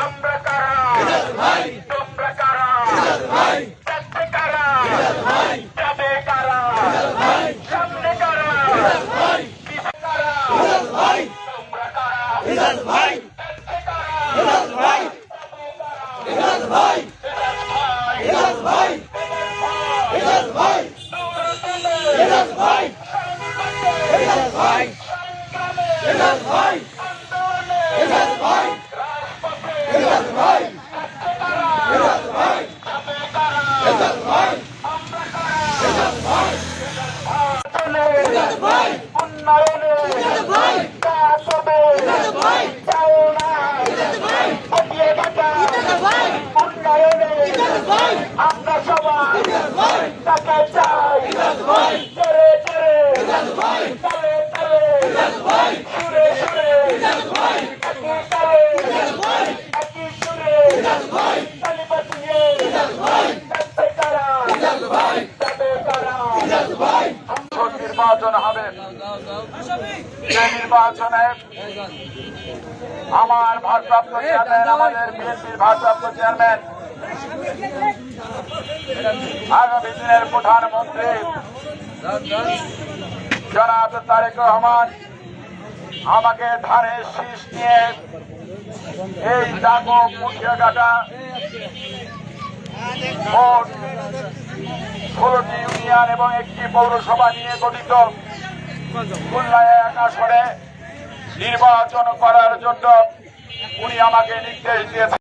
আমরা কারা তোমরা কারা যাচ্ছে কারা যাবে কারা সামনে কারা পিছে কারা তোমরা কারা যাচ্ছে আমরা সবাই তাকে চাই চরে চরে তালে তালে সুরে সুরে একই তালে একই সুরে তালি বাজিয়ে যাচ্ছে কারা যাবে কারা নির্বাচন হবে যে নির্বাচনে আমার ভারপ্রাপ্ত চেয়ারম্যান আমাদের বিএনপির ভারপ্রাপ্ত চেয়ারম্যান আগামী দিনের প্রধানমন্ত্রী জনাব তারেক রহমান আমাকে ধানের শীষ নিয়ে এই ডাকো মুখিয়াঘাটা মোট 16টি ইউনিয়ন এবং একটি পৌরসভা নিয়ে গঠিত খুলনা 1 আসনে নির্বাচন করার জন্য উনি আমাকে নির্দেশ দিয়েছেন।